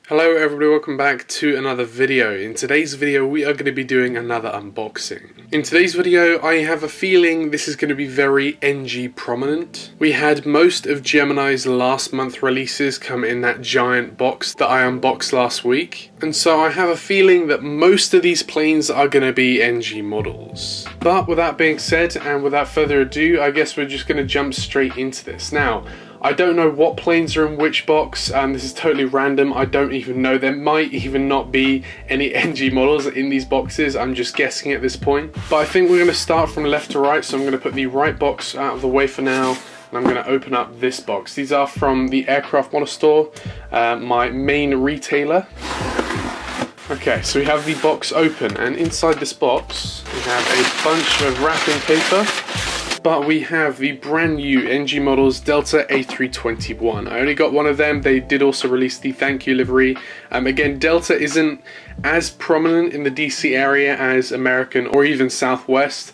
Hello everybody, welcome back to another video. In today's video we are going to be doing another unboxing. In today's video I have a feeling this is going to be very NG prominent. We had most of Gemini's last month releases come in that giant box that I unboxed last week, and so I have a feeling that most of these planes are going to be NG models. But with that being said, and without further ado, I guess we're just going to jump straight into this. Now, I don't know what planes are in which box, and this is totally random. I don't even know. There might even not be any NG models in these boxes. I'm just guessing at this point. But I think we're going to start from left to right, so I'm going to put the right box out of the way for now, and I'm going to open up this box. These are from the Aircraft Model Store, my main retailer. Okay, so we have the box open, and inside this box we have a bunch of wrapping paper. But we have the brand new NG Models Delta A321. I only got one of them. They did also release the thank you livery. Again, Delta isn't as prominent in the DC area as American or even Southwest,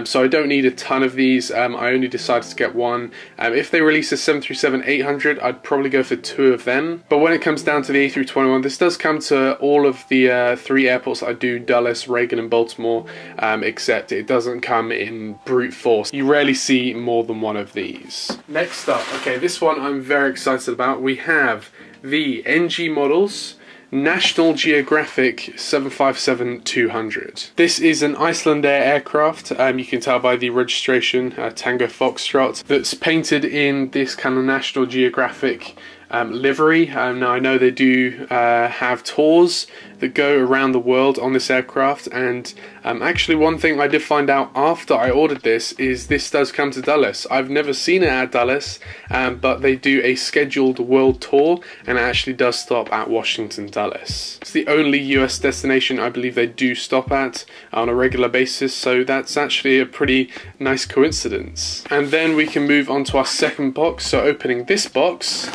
so I don't need a ton of these. I only decided to get one. If they release a 737-800, I'd probably go for two of them. But when it comes down to the A321, this does come to all of the three airports I do, Dulles, Reagan and Baltimore, except it doesn't come in brute force. You rarely see more than one of these. Next up, okay, this one I'm very excited about. We have the NG Models National Geographic 757-200. This is an Icelandair aircraft. You can tell by the registration, Tango Foxtrot, that's painted in this kind of National Geographic livery. Now I know they do have tours that go around the world on this aircraft, and actually one thing I did find out after I ordered this is this does come to Dulles. I've never seen it at Dulles, but they do a scheduled world tour, and it actually does stop at Washington Dulles. It's the only US destination I believe they do stop at on a regular basis, so that's actually a pretty nice coincidence. And then we can move on to our second box. So opening this box,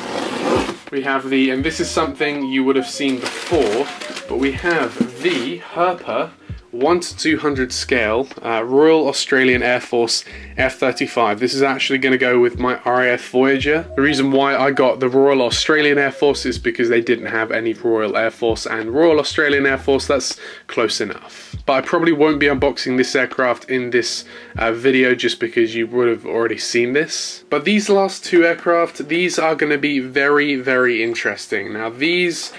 we have the, and this is something you would have seen before, but we have the Herpa 1:200 scale Royal Australian Air Force F-35. This is actually going to go with my RAF Voyager. The reason why I got the Royal Australian Air Force is because they didn't have any Royal Air Force, and Royal Australian Air Force, that's close enough. But I probably won't be unboxing this aircraft in this video just because you would have already seen this. But these last two aircraft, these are going to be very, very interesting. Now these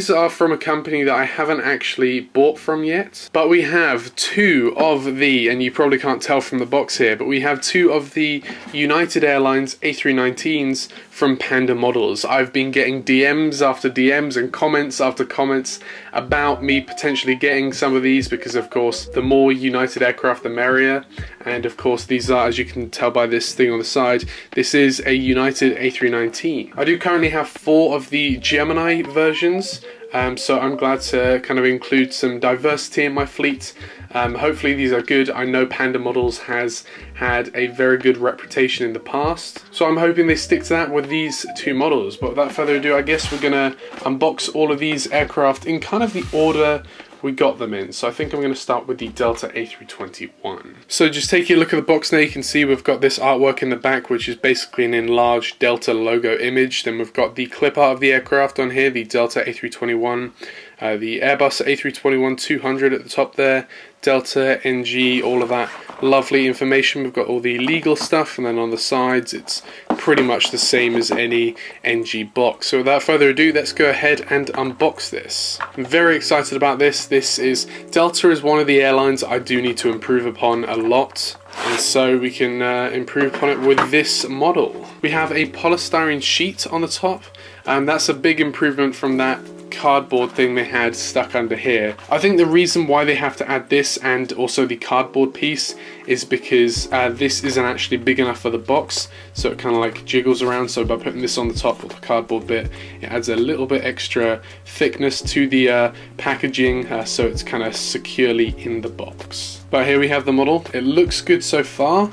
are from a company that I haven't actually bought from yet, but we have two of the, and you probably can't tell from the box here, but we have two of the United Airlines A319s from Panda models. I've been getting DMs after DMs and comments after comments about me potentially getting some of these because, of course, the more United aircraft the merrier, and of course these are, as you can tell by this thing on the side, this is a United A319. I do currently have 4 of the Gemini versions, so I'm glad to kind of include some diversity in my fleet. Hopefully these are good. I know Panda Models has had a very good reputation in the past, so I'm hoping they stick to that with these two models. But without further ado, I guess we're gonna unbox all of these aircraft in kind of the order we got them in. So I think I'm going to start with the Delta A321. So just taking a look at the box now, you can see we've got this artwork in the back, which is basically an enlarged Delta logo image. Then we've got the clip art of the aircraft on here, the Delta A321, the Airbus A321-200 at the top there, Delta, NG, all of that lovely information. We've got all the legal stuff, and then on the sides it's pretty much the same as any NG box. So without further ado, let's go ahead and unbox this. I'm very excited about this. Delta is one of the airlines I do need to improve upon a lot, and so we can improve upon it with this model. We have a polystyrene sheet on the top, and that's a big improvement from that cardboard thing they had stuck under here. I think the reason why they have to add this and also the cardboard piece is because this isn't actually big enough for the box, so it kind of like jiggles around. So by putting this on the top of the cardboard bit, it adds a little bit extra thickness to the packaging, so it's kind of securely in the box. But here we have the model. It looks good so far.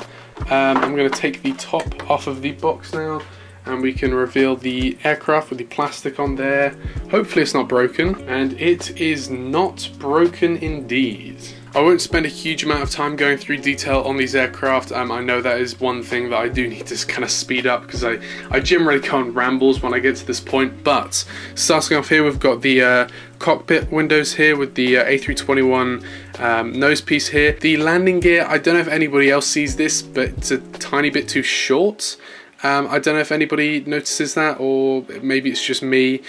I'm going to take the top off of the box now, and we can reveal the aircraft with the plastic on there. Hopefully it's not broken, and it is not broken indeed. I won't spend a huge amount of time going through detail on these aircraft. I know that is one thing that I do need to kind of speed up, because I generally go on rambles when I get to this point. But starting off here, we've got the cockpit windows here with the A321 nose piece here. The landing gear, I don't know if anybody else sees this, but it's a tiny bit too short. I don't know if anybody notices that, or maybe it's just me.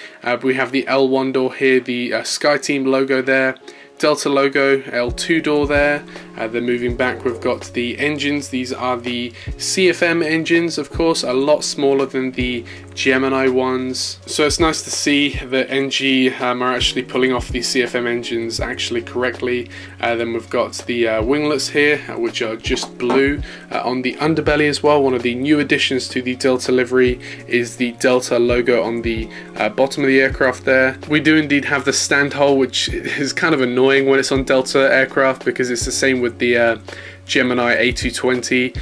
We have the L1 door here, the SkyTeam logo there, Delta logo, L2 door there. Then moving back, we've got the engines. These are the CFM engines, of course, a lot smaller than the Gemini ones. So it's nice to see that NG are actually pulling off the CFM engines actually correctly. Then we've got the winglets here, which are just blue. On the underbelly as well, one of the new additions to the Delta livery is the Delta logo on the bottom of the aircraft there. We do indeed have the stand hole, which is kind of annoying when it's on Delta aircraft, because it's the same with the Gemini A220.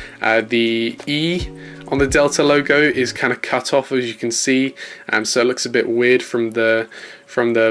The E on the Delta logo is kind of cut off, as you can see, so it looks a bit weird from the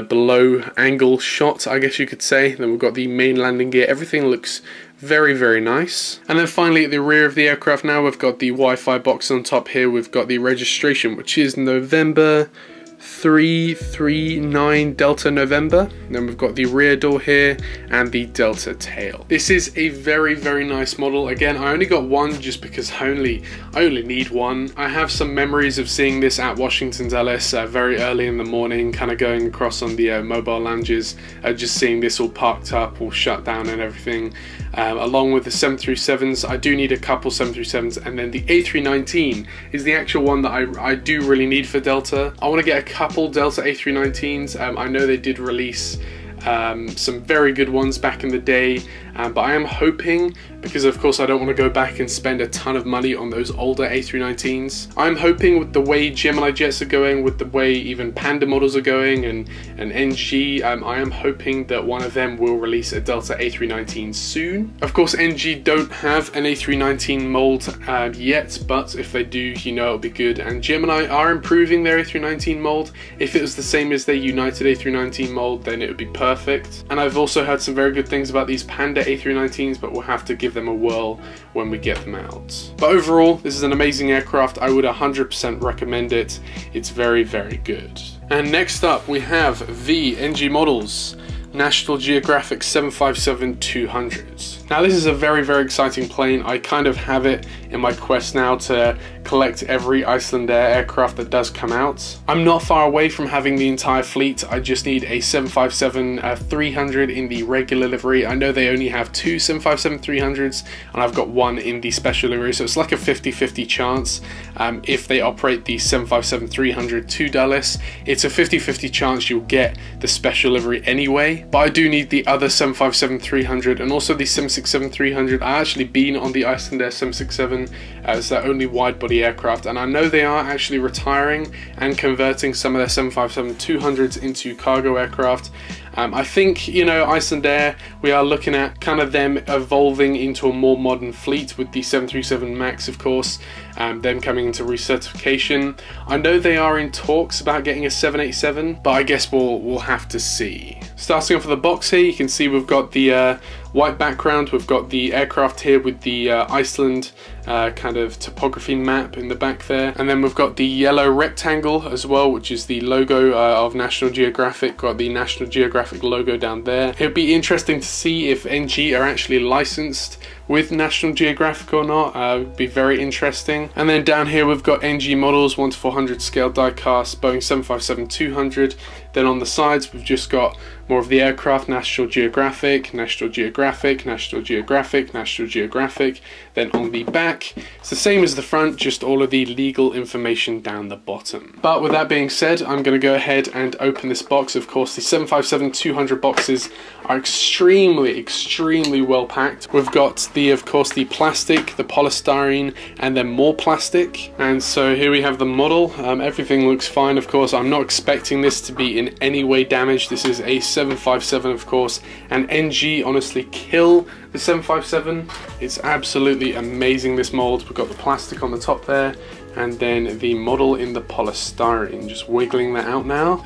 below angle shot, I guess you could say. Then we've got the main landing gear. Everything looks very, very nice. And then finally at the rear of the aircraft now, we've got the Wi-Fi box on top here. We've got the registration, which is November 339 Delta November. Then we've got the rear door here and the Delta tail. This is a very, very nice model. Again, I only got one just because I only need one. I have some memories of seeing this at Washington Dulles very early in the morning, kind of going across on the mobile lounges, just seeing this all parked up, all shut down and everything. Along with the 737s, I do need a couple 737s, and then the A319 is the actual one that I do really need for Delta. I want to get a couple Delta A319s. I know they did release some very good ones back in the day, but I am hoping, because of course I don't want to go back and spend a ton of money on those older A319s. I'm hoping with the way Gemini jets are going, with the way even Panda models are going, and NG, I am hoping that one of them will release a Delta A319 soon. Of course NG don't have an A319 mold yet, but if they do, you know it'll be good. And Gemini are improving their A319 mold. If it was the same as their United A319 mold, then it would be perfect. And I've also heard some very good things about these Panda A319s, but we'll have to give them a whirl when we get them out. But overall, this is an amazing aircraft. I would 100% recommend it. It's very, very good. And next up, we have the NG models. National Geographic 757-200. Now this is a very, very exciting plane. I kind of have it in my quest now to collect every Icelandair aircraft that does come out. I'm not far away from having the entire fleet. I just need a 757-300 in the regular livery. I know they only have two 757-300s, and I've got one in the special livery, so it's like a 50-50 chance. If they operate the 757-300 to Dulles, it's a 50-50 chance you'll get the special livery anyway. But I do need the other 757-300 and also the 767-300. I actually been on the Icelandair 767 as their only wide body aircraft, and I know they are actually retiring and converting some of their 757-200s into cargo aircraft. I think, you know, Icelandair, we are looking at kind of them evolving into a more modern fleet with the 737 MAX, of course, them coming into recertification. I know they are in talks about getting a 787, but I guess we'll have to see. Starting off with the box here, you can see we've got the white background, we've got the aircraft here with the Iceland kind of topography map in the back there, and then we've got the yellow rectangle as well, which is the logo of National Geographic. Got the National Geographic logo down there. It'd be interesting to see if NG are actually licensed with National Geographic or not. Would be very interesting. And then down here we've got NG models, 1:400 scale die cast, Boeing 757-200. Then on the sides we've just got more of the aircraft, National Geographic, National Geographic, National Geographic, National Geographic. Then on the back, it's the same as the front, just all of the legal information down the bottom. But with that being said, I'm going to go ahead and open this box. Of course, the 757-200 boxes are extremely well packed. We've got of course the plastic, the polystyrene, and then more plastic. And so here we have the model. Everything looks fine. Of course, I'm not expecting this to be in any way damaged. This is a 757, of course, and NG honestly kill the 757. It's absolutely amazing, this mold. We've got the plastic on the top there, and then the model in the polystyrene. Just wiggling that out now.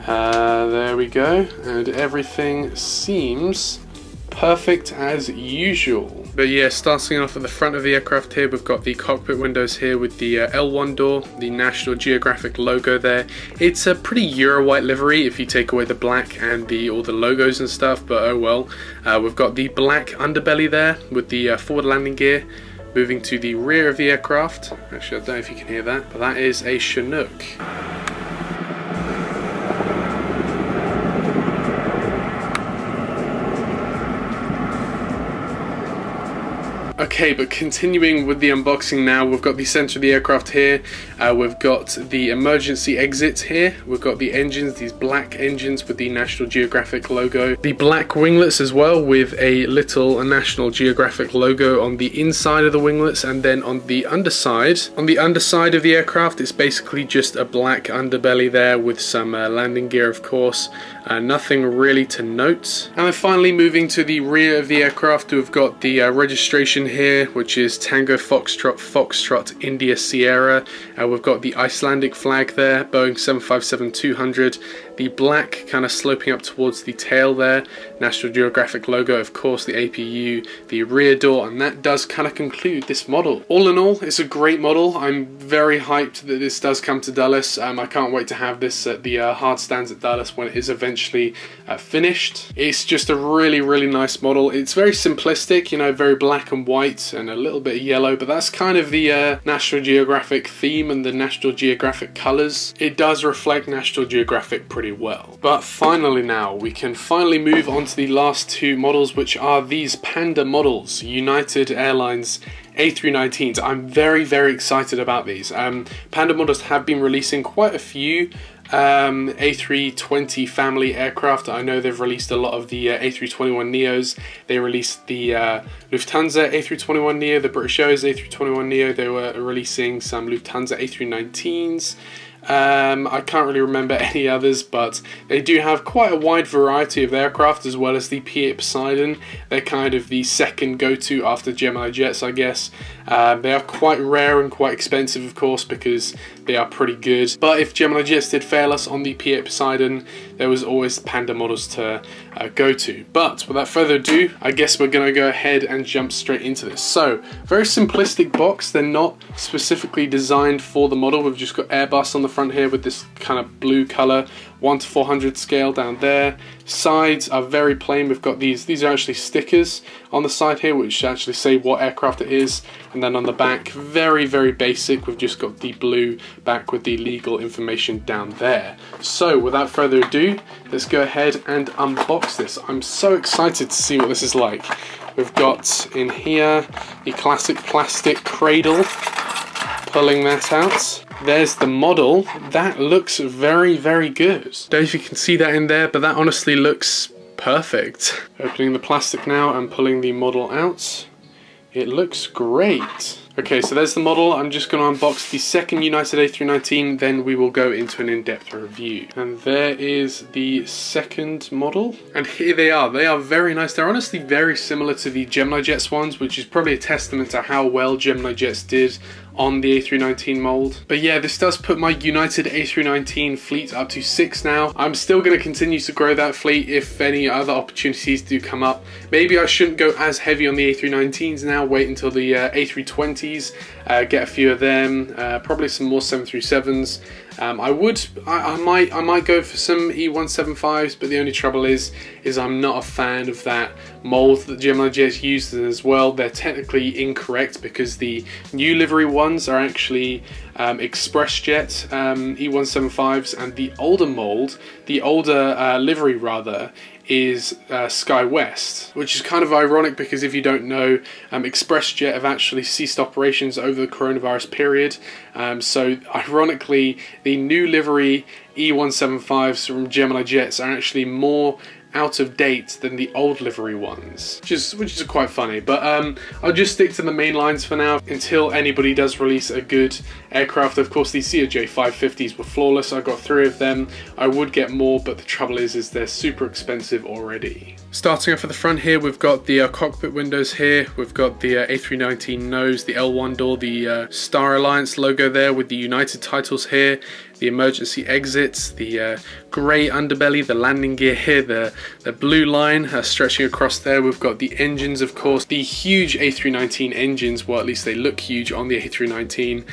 There we go, and everything seems perfect as usual. But yeah, starting off at the front of the aircraft here, we've got the cockpit windows here with the L1 door, the National Geographic logo there. It's a pretty Euro white livery if you take away the black and all the logos and stuff, but oh well. We've got the black underbelly there with the forward landing gear. Moving to the rear of the aircraft, actually I don't know if you can hear that, but that is a Chinook. Okay, but continuing with the unboxing now, we've got the center of the aircraft here, we've got the emergency exits here, we've got the engines, these black engines with the National Geographic logo, the black winglets as well with a little National Geographic logo on the inside of the winglets, and then on the underside of the aircraft it's basically just a black underbelly there with some landing gear, of course. Nothing really to note. And then finally moving to the rear of the aircraft, we've got the registration here, which is Tango Foxtrot Foxtrot India Sierra. We've got the Icelandic flag there, Boeing 757-200, the black kind of sloping up towards the tail there, National Geographic logo, of course, the APU, the rear door, and that does kind of conclude this model. All in all, it's a great model. I'm very hyped that this does come to Dulles. I can't wait to have this at the hard stands at Dulles when it is eventually finished. It's just a really nice model. It's very simplistic, you know, very black and white and a little bit yellow, but that's kind of the National Geographic theme and the National Geographic colors. It does reflect National Geographic pretty well. But finally now, we can finally move on to the last two models, which are these Panda models, United Airlines A319s. I'm very excited about these. Panda models have been releasing quite a few A320 family aircraft. I know they've released a lot of the A321neos. They released the Lufthansa A321neo, the British Airways A321neo. They were releasing some Lufthansa A319s. I can't really remember any others, but they do have quite a wide variety of aircraft, as well as the P8 Poseidon. They're kind of the second go-to after Gemini jets, I guess. They are quite rare and quite expensive, of course, because they are pretty good. But if Gemini jets did fail us on the P8 Poseidon, there was always Panda models to go to. But without further ado, I guess we're going to go ahead and jump straight into this. So, very simplistic box. They're not specifically designed for the model. We've just got Airbus on the front here with this kind of blue color, 1:400 scale down there. Sides are very plain. We've got these are actually stickers on the side here, which actually say what aircraft it is, and then on the back, very basic. We've just got the blue back with the legal information down there. So without further ado, let's go ahead and unbox this. I'm so excited to see what this is like. We've got in here the classic plastic cradle, pulling that out. There's the model. That looks very good. Don't know if you can see that in there, but that honestly looks perfect. Opening the plastic now and pulling the model out. It looks great. Okay, so there's the model. I'm just going to unbox the second United A319, then we will go into an in-depth review. And there is the second model. And here they are. They are very nice. They're honestly very similar to the Gemini Jets ones, which is probably a testament to how well Gemini Jets did on the A319 mold. But yeah, this does put my United A319 fleet up to 6 now. I'm still going to continue to grow that fleet if any other opportunities do come up. Maybe I shouldn't go as heavy on the A319s now, wait until the A320s, get a few of them, probably some more 737s. I might go for some E175s, but the only trouble is I'm not a fan of that mold that Gemini Jets used as well. They're technically incorrect because the new livery ones are actually ExpressJet E175s, and the older mold, the older livery rather, is SkyWest, which is kind of ironic because if you don't know, ExpressJet have actually ceased operations over the coronavirus period. So ironically, the new livery E175s from Gemini Jets are actually more out of date than the old livery ones, which is quite funny. But I'll just stick to the main lines for now until anybody does release a good aircraft. Of course, these CJ 550s were flawless. I got 3 of them. I would get more, but the trouble is they're super expensive already. Starting off at the front here, we've got the cockpit windows here. We've got the A319 nose, the L1 door, the Star Alliance logo there with the United titles here, the emergency exits, the grey underbelly, the landing gear here, the blue line stretching across there. We've got the engines, of course, the huge A319 engines, well, at least they look huge on the A319.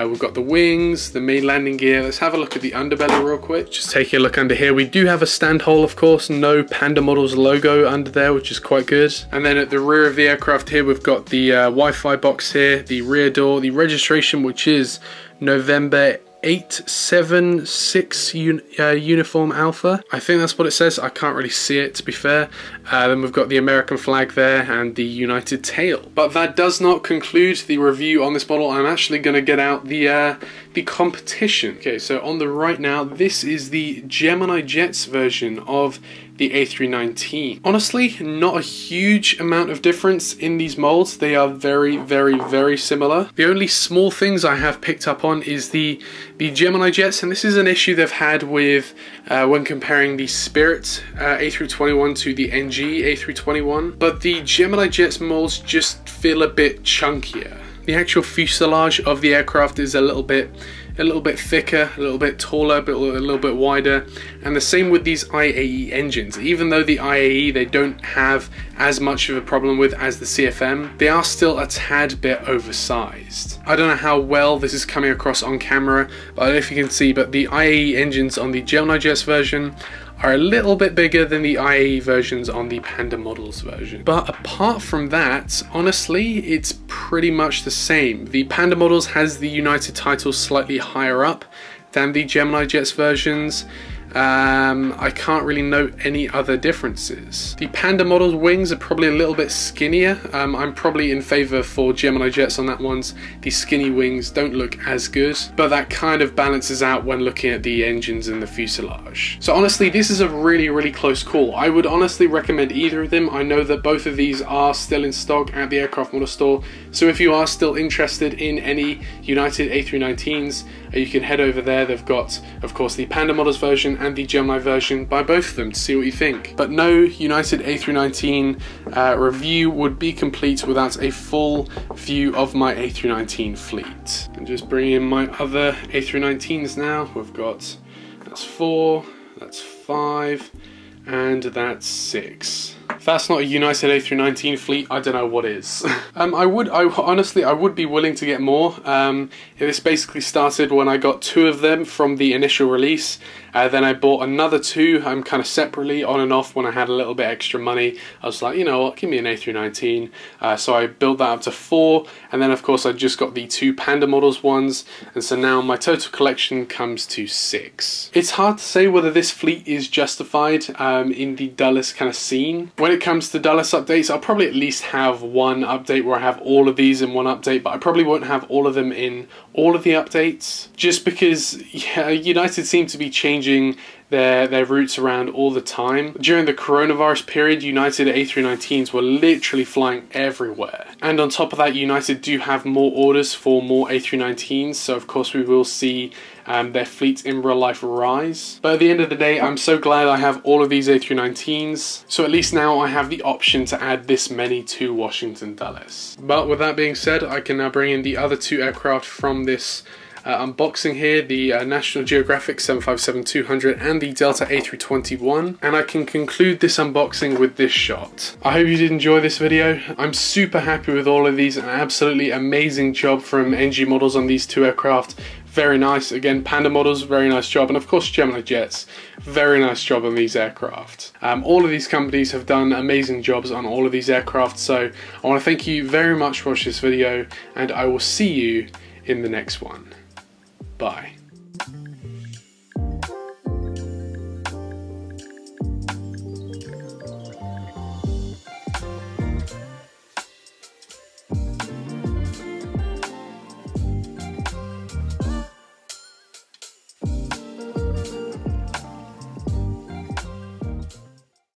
We've got the wings, the main landing gear. Let's have a look at the underbelly real quick. Just taking a look under here. We do have a stand hole, of course, no Panda Models logo under there, which is quite good. And then at the rear of the aircraft here, we've got the Wi-Fi box here, the rear door, the registration, which is November 876 Uniform Alpha. I think that's what it says. I can't really see it, to be fair. Then we've got the American flag there and the United tail. But that does not conclude the review on this model. I'm actually going to get out the competition. Okay, so on the right now, this is the Gemini Jets version of the A319. Honestly, not a huge amount of difference in these molds. They are very, very, very similar. The only small things I have picked up on is the Gemini Jets, and this is an issue they've had with when comparing the Spirit A321 to the NG A321, but the Gemini Jets molds just feel a bit chunkier. The actual fuselage of the aircraft is a little bit thicker, a little bit taller, but a little bit wider, and the same with these IAE engines. Even though the IAE they don't have as much of a problem with as the CFM, they are still a tad bit oversized. I don't know how well this is coming across on camera, but I don't know if you can see, but the IAE engines on the Gemini Jets version are a little bit bigger than the IAE versions on the Panda Models version. But apart from that, honestly, it's pretty much the same. The Panda Models has the United titles slightly higher up than the Gemini Jets versions. I can't really note any other differences. The Panda Models wings are probably a little bit skinnier. I'm probably in favour for Gemini Jets on that ones. The skinny wings don't look as good, but that kind of balances out when looking at the engines and the fuselage. So honestly, this is a really, really close call. I would honestly recommend either of them. I know that both of these are still in stock at the Aircraft Model Store, so if you are still interested in any United A319s, you can head over there. They've got, of course, the Panda Models version and the Gemini version. Buy both of them to see what you think. But no United A319 review would be complete without a full view of my A319 fleet. And just bring in my other A319s now. We've got, that's 4, that's 5, and that's 6. If that's not a United A319 fleet, I don't know what is. Honestly, I would be willing to get more. This basically started when I got 2 of them from the initial release. Then I bought another 2 kind of separately on and off when I had a little bit extra money. I was like, you know what, give me an A319. So I built that up to 4, and then of course I just got the 2 Panda Models ones, and so now my total collection comes to 6. It's hard to say whether this fleet is justified in the Dulles kind of scene. When it comes to Dulles updates, I'll probably at least have one update where I have all of these in one update, but I probably won't have all of them in all of the updates, just because United seem to be changing their routes around all the time. During the coronavirus period, United A319s were literally flying everywhere. And on top of that, United do have more orders for more A319s, so of course we will see their fleet in real life rise. But at the end of the day, I'm so glad I have all of these A319s, so at least now I have the option to add this many to Washington Dulles. But with that being said, I can now bring in the other 2 aircraft from this unboxing here, the National Geographic 757-200 and the Delta A321, and I can conclude this unboxing with this shot. I hope you did enjoy this video. I'm super happy with all of these. An absolutely amazing job from NG Models on these 2 aircraft. Very nice. Again, Panda Models, very nice job, and of course Gemini Jets, very nice job on these aircraft. All of these companies have done amazing jobs on all of these aircraft, so I want to thank you very much for watching this video, and I will see you in the next one. Bye.